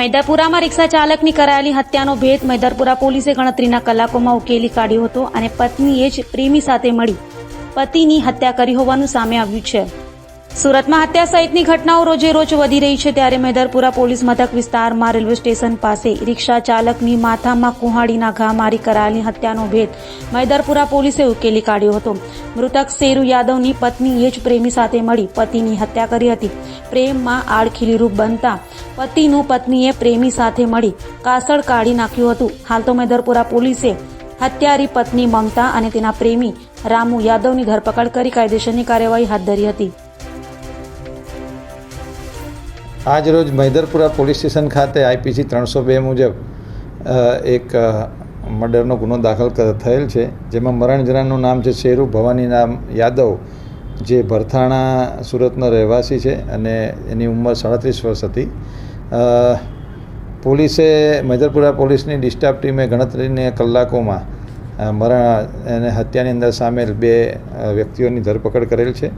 મૈદરપુરામાં રિક્ષા ચાલકની કરાયેલી હત્યાનો ભેદ મૈદરપુરા પોલીસે ગણતરીના કલાકોમાં ઉકેલી કાઢ્યો હતો અને પત્નીએ જ પ્રેમી સાથે મળી પતિની હત્યા કરી હોવાનું સામે આવ્યું છે. સુરતમાં હત્યા સહિતની ઘટનાઓ રોજે રોજ વધી રહી છે, ત્યારે મૈદરપુરા પોલીસ મથક વિસ્તારમાં રેલવે સ્ટેશન પાસે રિક્ષા ચાલકની માથામાં કુહાડીના ઘા મારી કરાયેલી હત્યાનો ભેદ મૈદરપુરા પોલીસે ઉકેલી કાઢ્યો હતો. મૃતક શેરુ યાદવની પત્નીએ જ પ્રેમી સાથે મળી પતિની હત્યા કરી હતી. પ્રેમમાં આડખીલી રૂપ બનતા પતિનું પત્નીએ પ્રેમી સાથે મળી કાસળ કાઢી નાખ્યું હતું. હાલ તો મૈદરપુરા પોલીસે હત્યારી પત્ની મમતા અને તેના પ્રેમી રામુ યાદવની ધરપકડ કરી કાયદેસરની કાર્યવાહી હાથ ધરી હતી. આજ રોજ મૈદરપુરા પોલીસ સ્ટેશન ખાતે IPC 302 મુજબ એક મર્ડરનો ગુનો દાખલ થયેલ છે, જેમાં મરણ જનારનું નામ છે શેરુ ભવાની નામ યાદવ, જે ભરથાણા સુરતનો રહેવાસી છે અને એની ઉંમર 37 વર્ષ હતી. પોલીસે મૈદરપુરા પોલીસની ડિસ્ટાફ ટીમે ગણતરીના કલાકોમાં અને હત્યાની અંદર સામેલ 2 વ્યક્તિઓની ધરપકડ કરેલ છે.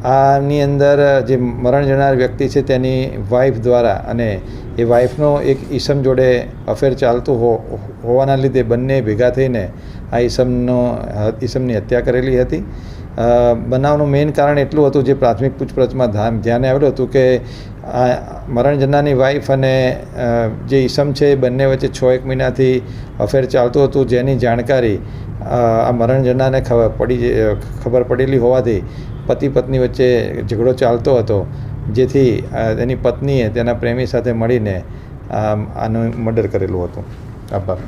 આની અંદર જે મરણ જનાર વ્યક્તિ છે તેની વાઈફ દ્વારા અને એ વાઈફનો એક ઈસમ જોડે અફેર ચાલતું હોવાના લીધે બંને ભેગા થઈને આ ઈસમની હત્યા કરેલી હતી. બનાવનું મેઇન કારણ એટલું હતું, જે પ્રાથમિક પૂછપરછમાં ધ્યાને આવેલું હતું કે મરણ જનારની વાઈફ અને જે ઈસમ છે એ બંને વચ્ચે 6-1 મહિનાથી અફેર ચાલતું હતું, જેની જાણકારી આ મરણ જનારને ખબર પડેલી હોવાથી પતિ પત્ની વચ્ચે ઝઘડો ચાલતો હતો, જેથી તેની પત્નીએ તેના પ્રેમી સાથે મળીને આનું મર્ડર કરેલું હતું. આભાર.